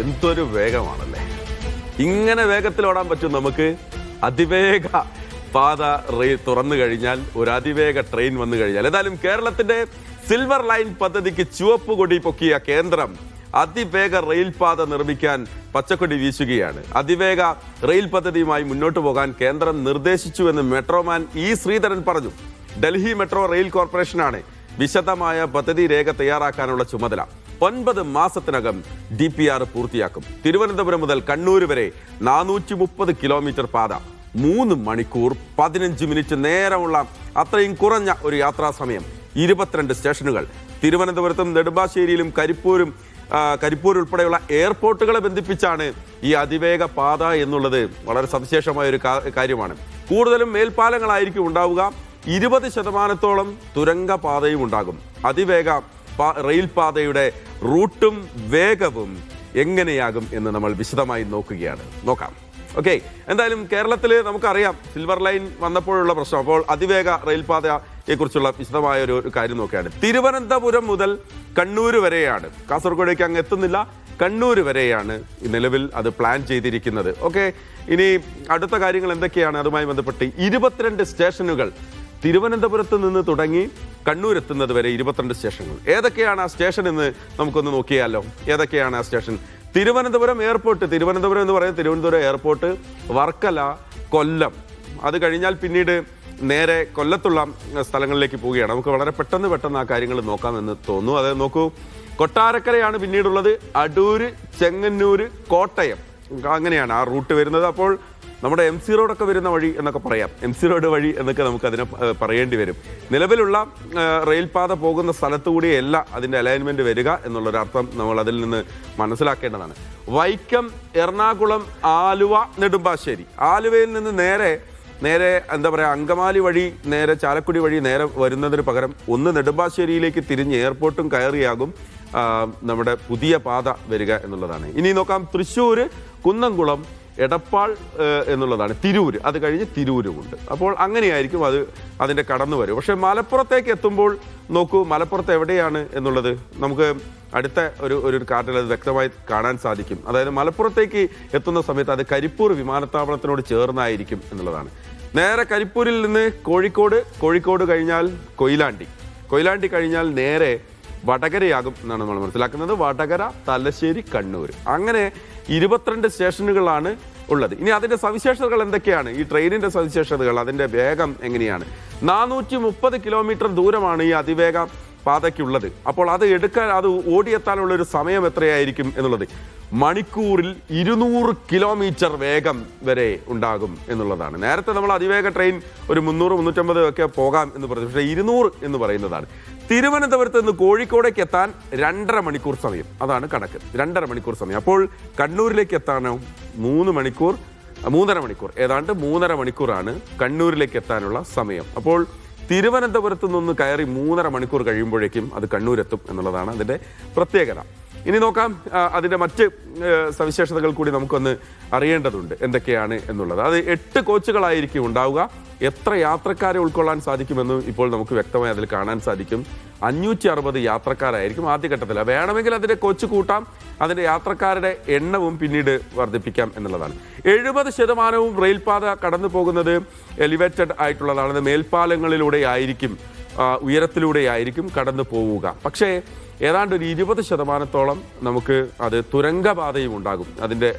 എന്തൊരു വേഗമാണല്ലേ! ഇങ്ങനെ വേഗത്തിൽ ഓടാൻ പറ്റും നമുക്ക്. അതിവേഗ പാത റെയിൽ തുറന്നു കഴിഞ്ഞാൽ, ഒരു അതിവേഗ ട്രെയിൻ വന്നു കഴിഞ്ഞാൽ. ഏതായാലും കേരളത്തിന്റെ സിൽവർ ലൈൻ പദ്ധതിക്ക് ചുവപ്പ് കൊടി പൊക്കിയ കേന്ദ്രം അതിവേഗ റെയിൽ പാത നിർമ്മിക്കാൻ പച്ചക്കൊടി വീശുകയാണ്. അതിവേഗ റെയിൽ പദ്ധതിയുമായി മുന്നോട്ട് പോകാൻ കേന്ദ്രം നിർദ്ദേശിച്ചുവെന്ന് മെട്രോമാൻ ഇ ശ്രീധരൻ പറഞ്ഞു. ഡൽഹി മെട്രോ റെയിൽ കോർപ്പറേഷനാണ് വിശദമായ പദ്ധതി രേഖ തയ്യാറാക്കാനുള്ള ചുമതല. 9 മാസത്തിനകം DPR പൂർത്തിയാക്കും. തിരുവനന്തപുരം മുതൽ കണ്ണൂർ വരെ 430 കിലോമീറ്റർ പാത, 3 മണിക്കൂർ 15 മിനിറ്റ് നേരമുള്ള അത്രയും കുറഞ്ഞ ഒരു യാത്രാ സമയം, 22 സ്റ്റേഷനുകൾ. തിരുവനന്തപുരത്തും നെടുമ്പാശ്ശേരിയിലും കരിപ്പൂർ ഉൾപ്പെടെയുള്ള എയർപോർട്ടുകളെ ബന്ധിപ്പിച്ചാണ് ഈ അതിവേഗ പാത എന്നുള്ളത് വളരെ സവിശേഷമായ ഒരു കാര്യമാണ്. കൂടുതലും മേൽപ്പാലങ്ങളായിരിക്കും ഉണ്ടാവുക. 20% തുരങ്ക പാതയും ഉണ്ടാകും. അതിവേഗ റെയിൽ പാതയുടെ റൂട്ടും വേഗവും എങ്ങനെയാകും എന്ന് നമ്മൾ വിശദമായി നോക്കാം. ഓക്കെ, എന്തായാലും കേരളത്തിൽ നമുക്കറിയാം സിൽവർ ലൈൻ വന്നപ്പോഴുള്ള പ്രശ്നം. അപ്പോൾ അതിവേഗ റെയിൽ പാതയെക്കുറിച്ചുള്ള വിശദമായ ഒരു കാര്യം നോക്കുകയാണ്. തിരുവനന്തപുരം മുതൽ കണ്ണൂർ വരെയാണ്, കാസർഗോഡേക്ക് അങ്ങ് എത്തുന്നില്ല, കണ്ണൂർ വരെയാണ് നിലവിൽ അത് പ്ലാൻ ചെയ്തിരിക്കുന്നത്. ഓക്കെ, ഇനി അടുത്ത കാര്യങ്ങൾ എന്തൊക്കെയാണ്? അതുമായി ബന്ധപ്പെട്ട് 22 സ്റ്റേഷനുകൾ തിരുവനന്തപുരത്ത് നിന്ന് തുടങ്ങി കണ്ണൂർ എത്തുന്നത് വരെ 22 സ്റ്റേഷനുകൾ. ഏതൊക്കെയാണ് ആ സ്റ്റേഷൻ എന്ന് നമുക്കൊന്ന് നോക്കിയാലോ. ഏതൊക്കെയാണ് ആ സ്റ്റേഷൻ? തിരുവനന്തപുരം എയർപോർട്ട്, തിരുവനന്തപുരം എന്ന് പറയുന്നത് തിരുവനന്തപുരം എയർപോർട്ട്, വർക്കല, കൊല്ലം. അത് കഴിഞ്ഞാൽ പിന്നീട് നേരെ കൊല്ലത്തുള്ള സ്ഥലങ്ങളിലേക്ക് പോവുകയാണ്. നമുക്ക് വളരെ പെട്ടെന്ന് ആ കാര്യങ്ങൾ നോക്കാമെന്ന് തോന്നുന്നു. അത് നോക്കൂ, കൊട്ടാരക്കരയാണ് പിന്നീടുള്ളത്, അടൂര്, ചെങ്ങന്നൂര്, കോട്ടയം, അങ്ങനെയാണ് ആ റൂട്ട് വരുന്നത്. അപ്പോൾ നമ്മുടെ MC റോഡൊക്കെ വരുന്ന വഴി എന്നൊക്കെ പറയാം, MC റോഡ് വഴി എന്നൊക്കെ നമുക്ക് അതിനെ പറയേണ്ടി വരും. നിലവിലുള്ള റെയിൽ പാത പോകുന്ന സ്ഥലത്തുകൂടിയല്ല അതിൻ്റെ അലൈൻമെൻറ്റ് വരിക എന്നുള്ളൊരർത്ഥം നമ്മൾ അതിൽ നിന്ന് മനസ്സിലാക്കേണ്ടതാണ്. വൈക്കം, എറണാകുളം, ആലുവ, നെടുമ്പാശ്ശേരി. ആലുവയിൽ നിന്ന് നേരെ എന്താ പറയുക, അങ്കമാലി വഴി നേരെ ചാലക്കുടി വഴി നേരെ വരുന്നതിന് പകരം ഒന്ന് നെടുമ്പാശ്ശേരിയിലേക്ക് തിരിഞ്ഞ് എയർപോർട്ടും കയറിയാകും നമ്മുടെ പുതിയ പാത വരിക എന്നുള്ളതാണ്. ഇനി നോക്കാം, തൃശ്ശൂർ, കുന്നംകുളം, എടപ്പാൾ എന്നുള്ളതാണ്. തിരൂര്, അത് കഴിഞ്ഞ് തിരൂരുമുണ്ട്. അപ്പോൾ അങ്ങനെയായിരിക്കും അതിൻ്റെ കടന്നു വരും. പക്ഷേ മലപ്പുറത്തേക്ക് എത്തുമ്പോൾ നോക്കൂ, മലപ്പുറത്ത് എവിടെയാണ് എന്നുള്ളത് നമുക്ക് അടുത്ത ഒരു കാർഡിൽ അത് വ്യക്തമായി കാണാൻ സാധിക്കും. അതായത് മലപ്പുറത്തേക്ക് എത്തുന്ന സമയത്ത് അത് കരിപ്പൂർ വിമാനത്താവളത്തിനോട് ചേർന്നായിരിക്കും എന്നുള്ളതാണ്. നേരെ കരിപ്പൂരിൽ നിന്ന് കോഴിക്കോട് കഴിഞ്ഞാൽ കൊയിലാണ്ടി കഴിഞ്ഞാൽ നേരെ വടകരയാകും എന്നാണ് നമ്മൾ മനസ്സിലാക്കുന്നത്. വടകര, തലശ്ശേരി, കണ്ണൂർ, അങ്ങനെ 22 സ്റ്റേഷനുകളാണ് ഉള്ളത്. ഇനി അതിൻ്റെ സവിശേഷതകൾ എന്തൊക്കെയാണ്? ഈ ട്രെയിനിൻ്റെ സവിശേഷതകൾ, അതിൻ്റെ വേഗം എങ്ങനെയാണ്? 430 കിലോമീറ്റർ ദൂരമാണ് ഈ അതിവേഗ പാതയ്ക്കുള്ളത്. അപ്പോൾ അത് ഓടിയെത്താനുള്ള ഒരു സമയം എത്രയായിരിക്കും എന്നുള്ളത്, മണിക്കൂറിൽ 200 കിലോമീറ്റർ വേഗം വരെ ഉണ്ടാകും എന്നുള്ളതാണ്. നേരത്തെ നമ്മൾ അതിവേഗ ട്രെയിൻ ഒരു 300-350 ഒക്കെ പോകാം എന്ന് പറഞ്ഞു, പക്ഷേ 200 എന്ന് പറയുന്നതാണ്. തിരുവനന്തപുരത്ത് നിന്ന് കോഴിക്കോടേക്ക് എത്താൻ 2.5 മണിക്കൂർ സമയം, അതാണ് കണക്ക്, 2.5 മണിക്കൂർ സമയം. അപ്പോൾ കണ്ണൂരിലേക്ക് എത്താനോ 3 മണിക്കൂർ, 3.5 മണിക്കൂർ, ഏതാണ്ട് 3.5 മണിക്കൂറാണ് കണ്ണൂരിലേക്ക് എത്താനുള്ള സമയം. അപ്പോൾ തിരുവനന്തപുരത്ത് നിന്ന് കയറി 3.5 മണിക്കൂർ കഴിയുമ്പോഴേക്കും അത് കണ്ണൂരെത്തും എന്നുള്ളതാണ് അതിൻ്റെ പ്രത്യേകത. ഇനി നോക്കാം, അതിൻ്റെ മറ്റ് സവിശേഷതകൾ കൂടി നമുക്കൊന്ന് അറിയേണ്ടതുണ്ട് എന്തൊക്കെയാണ് എന്നുള്ളത്. അത് 8 കോച്ചുകളായിരിക്കും ഉണ്ടാവുക. എത്ര യാത്രക്കാരെ ഉൾക്കൊള്ളാൻ സാധിക്കുമെന്ന് ഇപ്പോൾ നമുക്ക് വ്യക്തമായി അതിൽ കാണാൻ സാധിക്കും. 560 യാത്രക്കാരായിരിക്കും ആദ്യഘട്ടത്തിൽ. വേണമെങ്കിൽ അതിൻ്റെ കോച്ച് കൂട്ടാം, അതിൻ്റെ യാത്രക്കാരുടെ എണ്ണവും പിന്നീട് വർദ്ധിപ്പിക്കാം എന്നുള്ളതാണ്. 70% റെയിൽപാത കടന്നു പോകുന്നത് എലിവേറ്റഡ് ആയിട്ടുള്ളതാണ്. മേൽപ്പാലങ്ങളിലൂടെ ആയിരിക്കും, ഉയരത്തിലൂടെ ആയിരിക്കും കടന്നു പോവുക. പക്ഷേ ഏതാണ്ട് ഒരു 20% നമുക്ക് അത് തുരങ്കപാതയും ഉണ്ടാകും. അതിൻ്റെ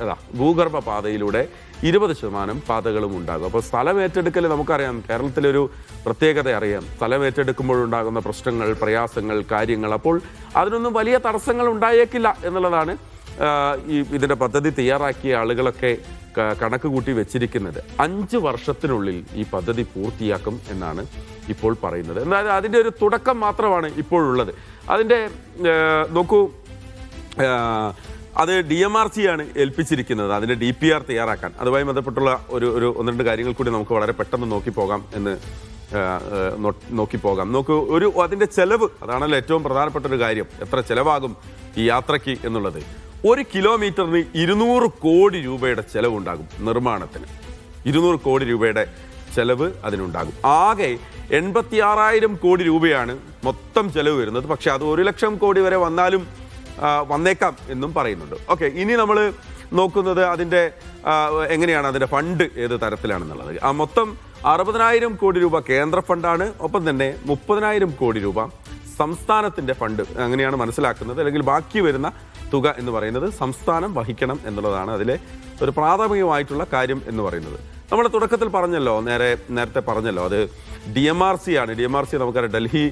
ഭൂഗർഭ പാതയിലൂടെ 20% പാതകളും ഉണ്ടാകും. അപ്പോൾ സ്ഥലം ഏറ്റെടുക്കൽ നമുക്കറിയാം, കേരളത്തിലൊരു പ്രത്യേകത അറിയാം. സ്ഥലം ഏറ്റെടുക്കുമ്പോഴുണ്ടാകുന്ന പ്രശ്നങ്ങൾ, പ്രയാസങ്ങൾ, കാര്യങ്ങൾ. അപ്പോൾ അതിനൊന്നും വലിയ തടസ്സങ്ങൾ ഉണ്ടായേക്കില്ല എന്നുള്ളതാണ് ഇതിൻ്റെ പദ്ധതി തയ്യാറാക്കിയ ആളുകളൊക്കെ കണക്ക് കൂട്ടി വെച്ചിരിക്കുന്നത്. 5 വർഷത്തിനുള്ളിൽ ഈ പദ്ധതി പൂർത്തിയാക്കും എന്നാണ് ഇപ്പോൾ പറയുന്നത്. എന്നാലും അതിൻ്റെ ഒരു തുടക്കം മാത്രമാണ് ഇപ്പോഴുള്ളത്. അതിൻ്റെ നോക്കൂ, അത് DMRC ആണ് ഏൽപ്പിച്ചിരിക്കുന്നത് അതിൻ്റെ DPR തയ്യാറാക്കാൻ. അതുമായി ബന്ധപ്പെട്ടുള്ള ഒരു 1-2 കാര്യങ്ങൾ കൂടി നമുക്ക് വളരെ പെട്ടെന്ന് നോക്കൂ. അതിൻ്റെ ചെലവ്, അതാണല്ലോ ഏറ്റവും പ്രധാനപ്പെട്ട ഒരു കാര്യം. എത്ര ചെലവാകും ഈ യാത്രയ്ക്ക് എന്നുള്ളത്. 1 കിലോമീറ്ററിന് 200 കോടി രൂപയുടെ ചെലവുണ്ടാകും നിർമ്മാണത്തിന്. 200 കോടി രൂപയുടെ ചെലവ് അതിനുണ്ടാകും. ആകെ 86,000 കോടി രൂപയാണ് മൊത്തം ചെലവ് വരുന്നത്. പക്ഷെ അത് 1 ലക്ഷം കോടി വരെ വന്നാലും വന്നേക്കാം എന്നും പറയുന്നുണ്ട്. ഓക്കെ, ഇനി നമ്മൾ നോക്കുന്നത് അതിൻ്റെ എങ്ങനെയാണ് അതിൻ്റെ ഫണ്ട് ഏത് തരത്തിലാണെന്നുള്ളത്. മൊത്തം 60,000 കോടി രൂപ കേന്ദ്ര ഫണ്ടാണ്. ഒപ്പം തന്നെ 30,000 കോടി രൂപ സംസ്ഥാനത്തിൻ്റെ ഫണ്ട് അങ്ങനെയാണ് മനസ്സിലാക്കുന്നത്. അല്ലെങ്കിൽ ബാക്കി വരുന്ന തുക എന്ന് പറയുന്നത് സംസ്ഥാനം വഹിക്കണം എന്നുള്ളതാണ് അതിലെ ഒരു പ്രാഥമികമായിട്ടുള്ള കാര്യം എന്ന് പറയുന്നത്. നമ്മൾ തുടക്കത്തിൽ പറഞ്ഞല്ലോ, നേരത്തെ പറഞ്ഞല്ലോ, അത് DMRC ആണ്. DMRC നമുക്കറിയാം, ഡൽഹി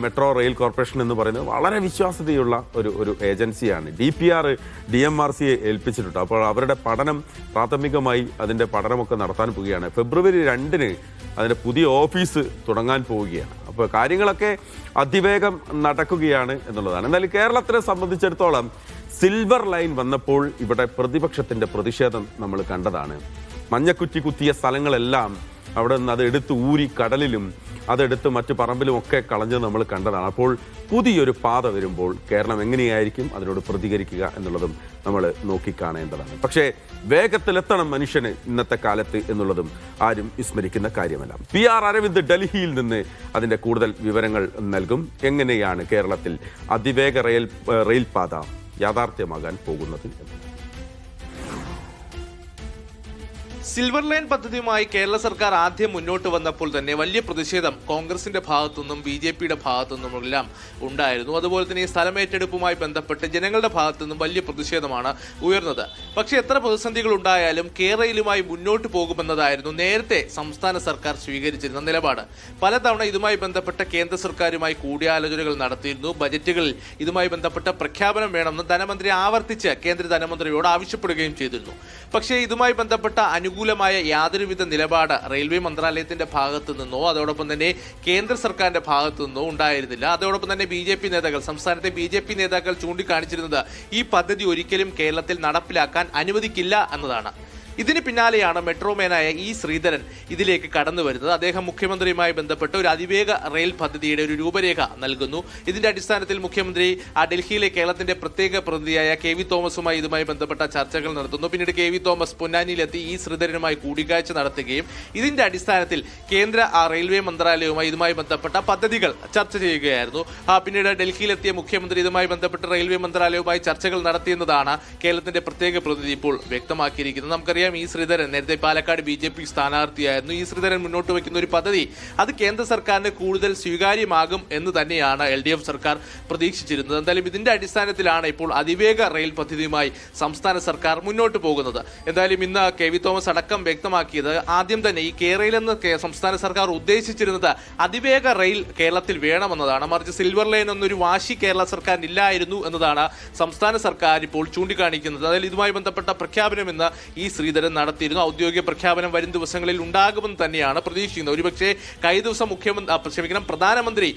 മെട്രോ റെയിൽ കോർപ്പറേഷൻ എന്ന് പറയുന്നത് വളരെ വിശ്വാസ്യതയുള്ള ഒരു ഏജൻസിയാണ്. DPR DMRCയെ ഏൽപ്പിച്ചിട്ടുണ്ട്. അപ്പോൾ അവരുടെ പഠനം പ്രാഥമികമായി അതിൻ്റെ പഠനമൊക്കെ നടത്താൻ പോവുകയാണ്. ഫെബ്രുവരി 2 അതിൻ്റെ പുതിയ ഓഫീസ് തുടങ്ങാൻ പോവുകയാണ്. അപ്പോൾ കാര്യങ്ങളൊക്കെ അതിവേഗം നടക്കുകയാണ് എന്നുള്ളതാണ്. എന്നാലും കേരളത്തിനെ സംബന്ധിച്ചിടത്തോളം സിൽവർ ലൈൻ വന്നപ്പോൾ ഇവിടെ പ്രതിപക്ഷത്തിൻ്റെ പ്രതിഷേധം നമ്മൾ കണ്ടതാണ്. മഞ്ഞക്കുറ്റി കുത്തിയ സ്ഥലങ്ങളെല്ലാം അവിടെ നിന്ന് അത് എടുത്ത് ഊരി കടലിലും അതെടുത്ത് മറ്റു പറമ്പിലും ഒക്കെ കളഞ്ഞത് നമ്മൾ കണ്ടതാണ്. അപ്പോൾ പുതിയൊരു പാത വരുമ്പോൾ കേരളം എങ്ങനെയായിരിക്കും അതിനോട് പ്രതികരിക്കുക എന്നുള്ളതും നമ്മൾ നോക്കിക്കാണേണ്ടതാണ്. പക്ഷേ വേഗത്തിലെത്തണം മനുഷ്യന് ഇന്നത്തെ കാലത്ത് എന്നുള്ളതും ആരും വിസ്മരിക്കുന്ന കാര്യമല്ല. PR അരവിന്ദ് ഡൽഹിയിൽ നിന്ന് അതിൻ്റെ കൂടുതൽ വിവരങ്ങൾ നൽകും. എങ്ങനെയാണ് കേരളത്തിൽ അതിവേഗ റെയിൽ പാത യാഥാർത്ഥ്യമാകാൻ പോകുന്നത്? സിൽവർ ലൈൻ പദ്ധതിയുമായി കേരള സർക്കാർ ആദ്യം മുന്നോട്ട് വന്നപ്പോൾ തന്നെ വലിയ പ്രതിഷേധം കോൺഗ്രസിന്റെ ഭാഗത്തുനിന്നും BJPയുടെ ഭാഗത്തുനിന്നുമെല്ലാം ഉണ്ടായിരുന്നു. അതുപോലെ തന്നെ ഈ സ്ഥലമേറ്റെടുപ്പുമായി ബന്ധപ്പെട്ട് ജനങ്ങളുടെ ഭാഗത്തുനിന്നും വലിയ പ്രതിഷേധമാണ് ഉയർന്നത്. പക്ഷേ എത്ര പ്രതിസന്ധികൾ ഉണ്ടായാലും കേരളയിലുമായി മുന്നോട്ട് പോകുമെന്നതായിരുന്നു നേരത്തെ സംസ്ഥാന സർക്കാർ സ്വീകരിച്ചിരുന്ന നിലപാട്. പലതവണ ഇതുമായി ബന്ധപ്പെട്ട കേന്ദ്ര സർക്കാരുമായി കൂടിയാലോചനകൾ നടത്തിയിരുന്നു. ബജറ്റുകളിൽ ഇതുമായി ബന്ധപ്പെട്ട പ്രഖ്യാപനം വേണമെന്ന് ധനമന്ത്രി ആവർത്തിച്ച് കേന്ദ്ര ധനമന്ത്രിയോട് ആവശ്യപ്പെടുകയും ചെയ്തിരുന്നു. പക്ഷേ ഇതുമായി ബന്ധപ്പെട്ട അനുകൂലമായ യാതൊരുവിധ നിലപാട് റെയിൽവേ മന്ത്രാലയത്തിന്റെ ഭാഗത്തു നിന്നോ അതോടൊപ്പം തന്നെ കേന്ദ്ര സർക്കാരിന്റെ ഭാഗത്തു നിന്നോ ഉണ്ടായിരുന്നില്ല. അതോടൊപ്പം തന്നെ സംസ്ഥാനത്തെ BJP നേതാക്കൾ ചൂണ്ടിക്കാണിച്ചിരുന്നത് ഈ പദ്ധതി ഒരിക്കലും കേരളത്തിൽ നടപ്പിലാക്കാൻ അനുവദിക്കില്ല എന്നതാണ്. ഇതിന് പിന്നാലെയാണ് മെട്രോമാനായ ശ്രീധരൻ ഇതിലേക്ക് കടന്നു വരുന്നത്. അദ്ദേഹം മുഖ്യമന്ത്രിയുമായി ബന്ധപ്പെട്ട് ഒരു അതിവേഗ റെയിൽ പദ്ധതിയുടെ ഒരു രൂപരേഖ നൽകുന്നു. ഇതിന്റെ അടിസ്ഥാനത്തിൽ മുഖ്യമന്ത്രി ഡൽഹിയിലെ കേരളത്തിന്റെ പ്രത്യേക പ്രതിനിധിയായ KV തോമസുമായി ഇതുമായി ബന്ധപ്പെട്ട ചർച്ചകൾ നടത്തുന്നു. പിന്നീട് KV തോമസ് പൊന്നാനിയിലെത്തി ശ്രീധരനുമായി കൂടിക്കാഴ്ച നടത്തുകയും ഇതിന്റെ അടിസ്ഥാനത്തിൽ കേന്ദ്ര റെയിൽവേ മന്ത്രാലയവുമായി ഇതുമായി ബന്ധപ്പെട്ട പദ്ധതികൾ ചർച്ച ചെയ്യുകയായിരുന്നു. പിന്നീട് ഡൽഹിയിലെത്തിയ മുഖ്യമന്ത്രി ഇതുമായി ബന്ധപ്പെട്ട് റെയിൽവേ മന്ത്രാലയവുമായി ചർച്ചകൾ നടത്തിയെന്നതാണ് കേരളത്തിന്റെ പ്രത്യേക പ്രതിനിധി ഇപ്പോൾ വ്യക്തമാക്കിയിരിക്കുന്നത്. നമുക്കറിയാം ശ്രീധരൻ നേരത്തെ പാലക്കാട് BJP സ്ഥാനാർത്ഥിയായിരുന്നു. ശ്രീധരൻ മുന്നോട്ട് വയ്ക്കുന്ന ഒരു പദ്ധതി അത് കേന്ദ്ര സർക്കാരിന് കൂടുതൽ സ്വീകാര്യമാകും എന്ന് തന്നെയാണ് LDF സർക്കാർ പ്രതീക്ഷിച്ചിരുന്നത്. എന്തായാലും ഇതിന്റെ അടിസ്ഥാനത്തിലാണ് ഇപ്പോൾ അതിവേഗ റെയിൽ പദ്ധതിയുമായി സംസ്ഥാന സർക്കാർ മുന്നോട്ട് പോകുന്നത്. എന്തായാലും ഇന്ന് KV തോമസ് അടക്കം വ്യക്തമാക്കിയത് ആദ്യം തന്നെ ഈ കേരളയിൽ നിന്ന് സംസ്ഥാന സർക്കാർ ഉദ്ദേശിച്ചിരുന്നത് അതിവേഗ റെയിൽ കേരളത്തിൽ വേണമെന്നതാണ്. മറിച്ച് സിൽവർ ലൈൻ എന്നൊരു വാശി കേരള സർക്കാരിനില്ലായിരുന്നു എന്നതാണ് സംസ്ഥാന സർക്കാർ ഇപ്പോൾ ചൂണ്ടിക്കാണിക്കുന്നത്. അതിൽ ഇതുമായി ബന്ധപ്പെട്ട പ്രഖ്യാപനം ഇന്ന് ശ്രീധരൻ നടത്തിയിരുന്നു. ഔദ്യോഗിക പ്രഖ്യാപനം വരും ദിവസങ്ങളിൽ ഉണ്ടാകുമെന്ന് തന്നെയാണ് പ്രതീക്ഷിക്കുന്നത്. ഒരുപക്ഷെ കഴിഞ്ഞ ദിവസം പ്രധാനമന്ത്രി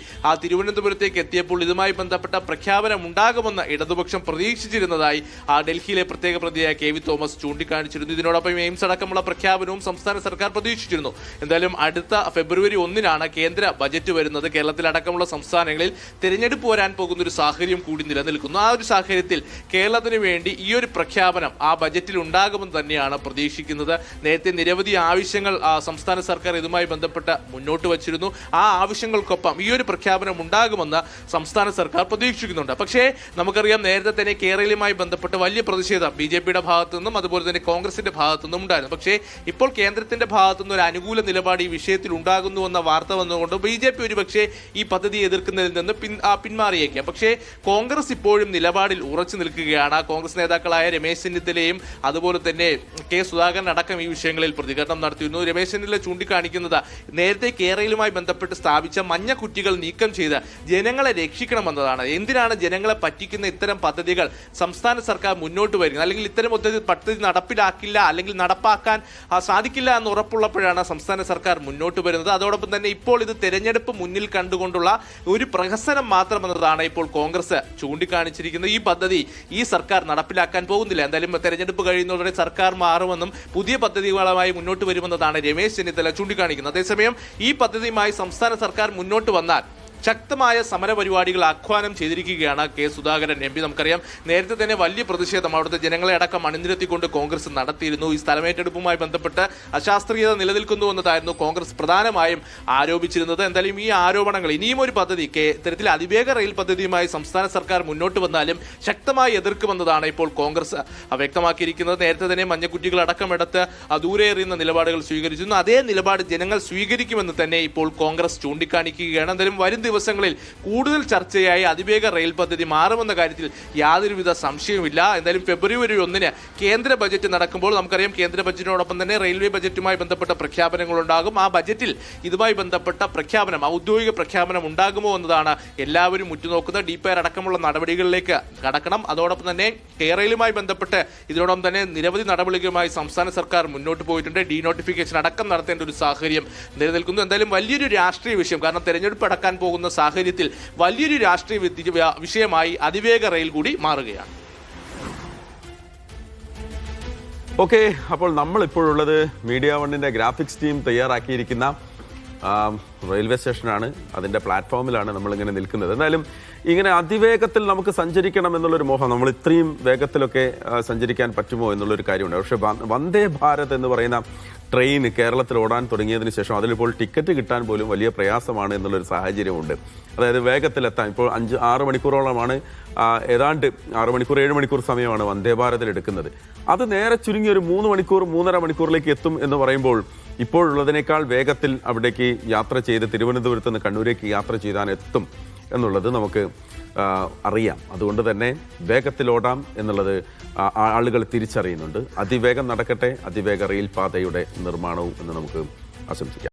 തിരുവനന്തപുരത്തേക്ക് എത്തിയപ്പോൾ ഇതുമായി ബന്ധപ്പെട്ട പ്രഖ്യാപനം ഉണ്ടാകുമെന്ന് ഇടതുപക്ഷം പ്രതീക്ഷിച്ചിരുന്നതായി ഡൽഹിയിലെ പ്രത്യേക പ്രതിയായ KV തോമസ് ചൂണ്ടിക്കാണിച്ചിരുന്നു. ഇതിനോടൊപ്പം എയിംസ് അടക്കമുള്ള പ്രഖ്യാപനവും സംസ്ഥാന സർക്കാർ പ്രതീക്ഷിച്ചിരുന്നു. എന്തായാലും അടുത്ത ഫെബ്രുവരി 1 കേന്ദ്ര ബജറ്റ് വരുന്നത്. കേരളത്തിലടക്കമുള്ള സംസ്ഥാനങ്ങളിൽ തിരഞ്ഞെടുപ്പ് വരാൻ പോകുന്ന ഒരു സാഹചര്യം കൂടി നിലനിൽക്കുന്നു. ആ ഒരു സാഹചര്യത്തിൽ കേരളത്തിന് വേണ്ടി ഈ ഒരു പ്രഖ്യാപനം ബജറ്റിൽ ഉണ്ടാകുമെന്ന് തന്നെയാണ് പ്രതീക്ഷിക്കുന്നത്. നേരത്തെ നിരവധി ആവശ്യങ്ങൾ സംസ്ഥാന സർക്കാർ ഇതുമായി ബന്ധപ്പെട്ട് മുന്നോട്ട് വച്ചിരുന്നു. ആ ആവശ്യങ്ങൾക്കൊപ്പം ഈ ഒരു പ്രഖ്യാപനം ഉണ്ടാകുമെന്ന് സംസ്ഥാന സർക്കാർ പ്രതീക്ഷിക്കുന്നുണ്ട്. പക്ഷേ നമുക്കറിയാം നേരത്തെ തന്നെ കേരളയുമായി ബന്ധപ്പെട്ട് വലിയ പ്രതിഷേധം BJPയുടെ ഭാഗത്തു നിന്നും അതുപോലെ തന്നെ കോൺഗ്രസിന്റെ ഭാഗത്തു നിന്നും ഉണ്ടായിരുന്നു. പക്ഷേ ഇപ്പോൾ കേന്ദ്രത്തിന്റെ ഭാഗത്തു നിന്ന് ഒരു അനുകൂല നിലപാട് ഈ വിഷയത്തിൽ ഉണ്ടാകുന്നുവെന്ന വാർത്ത വന്നുകൊണ്ട് BJP ഒരുപക്ഷെ ഈ പദ്ധതി എതിർക്കുന്നതിൽ നിന്ന് പിന്മാറിയേക്കാം. പക്ഷേ കോൺഗ്രസ് ഇപ്പോഴും നിലപാടിൽ ഉറച്ചു നിൽക്കുകയാണ്. കോൺഗ്രസ് നേതാക്കളായ രമേശ് ചെന്നിത്തലയും അതുപോലെ തന്നെ K. സുധാകരൻ അടക്കം ഈ വിഷയങ്ങളിൽ പ്രതികരണം നടത്തിയിരുന്നു. രമേശ് ചെന്നിത്തല ചൂണ്ടിക്കാണിക്കുന്നത് നേരത്തെ കേരളയുമായി ബന്ധപ്പെട്ട് സ്ഥാപിച്ച മഞ്ഞ കുറ്റികൾ നീക്കം ചെയ്ത് ജനങ്ങളെ രക്ഷിക്കണമെന്നതാണ്. എന്തിനാണ് ജനങ്ങളെ പറ്റിക്കുന്ന ഇത്തരം പദ്ധതികൾ സംസ്ഥാന സർക്കാർ മുന്നോട്ട് വരുന്നത്? അല്ലെങ്കിൽ ഇത്തരം പദ്ധതി നടപ്പിലാക്കില്ല അല്ലെങ്കിൽ നടപ്പാക്കാൻ സാധിക്കില്ല എന്ന് ഉറപ്പുള്ളപ്പോഴാണ് സംസ്ഥാന സർക്കാർ മുന്നോട്ട് വരുന്നത്. അതോടൊപ്പം തന്നെ ഇപ്പോൾ ഇത് തെരഞ്ഞെടുപ്പ് മുന്നിൽ കണ്ടുകൊണ്ടുള്ള ഒരു പ്രഹസനം മാത്രമെന്നതാണ് ഇപ്പോൾ കോൺഗ്രസ് ചൂണ്ടിക്കാണിച്ചിരിക്കുന്നത്. ഈ പദ്ധതി ഈ സർക്കാർ നടപ്പിലാക്കാൻ പോകുന്നില്ല. എന്തായാലും തെരഞ്ഞെടുപ്പ് കഴിയുന്നതോടെ സർക്കാർ മാറുമെന്നും പുതിയ പദ്ധതികളുമായി മുന്നോട്ട് വരുമെന്നതാണ് രമേശ് ചെന്നിത്തല ചൂണ്ടിക്കാണിക്കുന്നത്. അതേസമയം ഈ പദ്ധതിയുമായി സംസ്ഥാന സർക്കാർ മുന്നോട്ട് വന്നാൽ ശക്തമായ സമരപരിപാടികൾ ആഹ്വാനം ചെയ്തിരിക്കുകയാണ് കെ സുധാകരൻ എം പി. നമുക്കറിയാം നേരത്തെ തന്നെ വലിയ പ്രതിഷേധം അവിടുത്തെ ജനങ്ങളെ അടക്കം അണിനിരത്തിക്കൊണ്ട് കോൺഗ്രസ് നടത്തിയിരുന്നു. ഈ സ്ഥലമേറ്റെടുപ്പുമായി ബന്ധപ്പെട്ട് അശാസ്ത്രീയത നിലനിൽക്കുന്നു എന്നതായിരുന്നു കോൺഗ്രസ് പ്രധാനമായും ആരോപിച്ചിരുന്നത്. എന്തായാലും ഈ ആരോപണങ്ങൾ ഇനിയും ഒരു പദ്ധതി ഇത്തരത്തിൽ അതിവേഗ റെയിൽ പദ്ധതിയുമായി സംസ്ഥാന സർക്കാർ മുന്നോട്ട് വന്നാലും ശക്തമായി എതിർക്കുമെന്നതാണ് ഇപ്പോൾ കോൺഗ്രസ് വ്യക്തമാക്കിയിരിക്കുന്നത്. നേരത്തെ തന്നെ മഞ്ഞക്കുറ്റികൾ അടക്കമെടുത്ത് ദൂരെ എറിയുന്ന നിലപാടുകൾ സ്വീകരിച്ചിരുന്നു. അതേ നിലപാട് ജനങ്ങൾ സ്വീകരിക്കുമെന്ന് തന്നെ ഇപ്പോൾ കോൺഗ്രസ് ചൂണ്ടിക്കാണിക്കുകയാണ്. എന്തായാലും വരും ദിവസങ്ങളിൽ കൂടുതൽ ചർച്ചയായി അതിവേഗ റെയിൽ പദ്ധതി മാറുമെന്ന കാര്യത്തിൽ യാതൊരുവിധ സംശയവുമില്ല. എന്തായാലും ഫെബ്രുവരി 1 കേന്ദ്ര ബജറ്റ് നടക്കുമ്പോൾ നമുക്കറിയാം കേന്ദ്ര ബജറ്റിനോടൊപ്പം തന്നെ റെയിൽവേ ബജറ്റുമായി ബന്ധപ്പെട്ട പ്രഖ്യാപനങ്ങൾ ഉണ്ടാകും. ആ ബജറ്റിൽ ഇതുമായി ബന്ധപ്പെട്ട പ്രഖ്യാപനം, ഔദ്യോഗിക പ്രഖ്യാപനം ഉണ്ടാകുമോ എന്നതാണ് എല്ലാവരും ഉറ്റുനോക്കുന്നത്. ഡിപിആർ അടക്കമുള്ള നടപടികളിലേക്ക് കടക്കണം. അതോടൊപ്പം തന്നെ കേരളയുമായി ബന്ധപ്പെട്ട് ഇതിനോടൊപ്പം തന്നെ നിരവധി നടപടികളുമായി സംസ്ഥാന സർക്കാർ മുന്നോട്ട് പോയിട്ടുണ്ട്. ഡീനോട്ടിഫിക്കേഷൻ അടക്കം നടത്തേണ്ട ഒരു സാഹചര്യം നിലനിൽക്കുന്നു. എന്തായാലും വലിയൊരു രാഷ്ട്രീയ വിഷയം, കാരണം തെരഞ്ഞെടുപ്പ് അടക്കാൻ പോകുന്ന സാഹചര്യത്തിൽ വലിയൊരു രാഷ്ട്രീയ വിഷയമായി അതിവേഗ റെയിൽ കൂടി മാറുകയാണ്. ഓക്കെ, അപ്പോൾ നമ്മൾ ഇപ്പോഴുള്ളത് മീഡിയ വണ്ണിന്റെ ഗ്രാഫിക്സ് ടീം തയ്യാറാക്കിയിരിക്കുന്ന റെയിൽവേ സ്റ്റേഷനാണ്. അതിൻ്റെ പ്ലാറ്റ്ഫോമിലാണ് നമ്മളിങ്ങനെ നിൽക്കുന്നത്. എന്തായാലും ഇങ്ങനെ അതിവേഗത്തിൽ നമുക്ക് സഞ്ചരിക്കണം എന്നുള്ളൊരു മോഹം, നമ്മൾ ഇത്രയും വേഗത്തിലൊക്കെ സഞ്ചരിക്കാൻ പറ്റുമോ എന്നുള്ളൊരു കാര്യമുണ്ട്. പക്ഷേ വന്ദേ ഭാരത് എന്ന് പറയുന്ന ട്രെയിൻ കേരളത്തിൽ ഓടാൻ തുടങ്ങിയതിന് ശേഷം അതിലിപ്പോൾ ടിക്കറ്റ് കിട്ടാൻ പോലും വലിയ പ്രയാസമാണ് എന്നുള്ളൊരു സാഹചര്യമുണ്ട്. അതായത് വേഗത്തിലെത്താൻ ഇപ്പോൾ 5-6 മണിക്കൂറോളമാണ്, ഏതാണ്ട് 6 മണിക്കൂർ 7 മണിക്കൂർ സമയമാണ് വന്ദേ ഭാരതിൽ എടുക്കുന്നത്. അത് നേരെ ചുരുങ്ങി ഒരു 3 മണിക്കൂർ 3.5 മണിക്കൂറിലേക്ക് എത്തും എന്ന് പറയുമ്പോൾ ഇപ്പോഴുള്ളതിനേക്കാൾ വേഗത്തിൽ അവിടേക്ക് യാത്ര ചെയ്ത് തിരുവനന്തപുരത്ത് നിന്ന് കണ്ണൂരേക്ക് യാത്ര ചെയ്താൽ എത്തും എന്നുള്ളത് നമുക്ക് അറിയാം. അതുകൊണ്ട് തന്നെ വേഗത്തിലോടാം എന്നുള്ളത് ആളുകൾ തിരിച്ചറിയുന്നുണ്ട്. അതിവേഗം നടക്കട്ടെ അതിവേഗ റെയിൽ പാതയുടെ നിർമ്മാണവും എന്ന് നമുക്ക് ആശംസിക്കാം.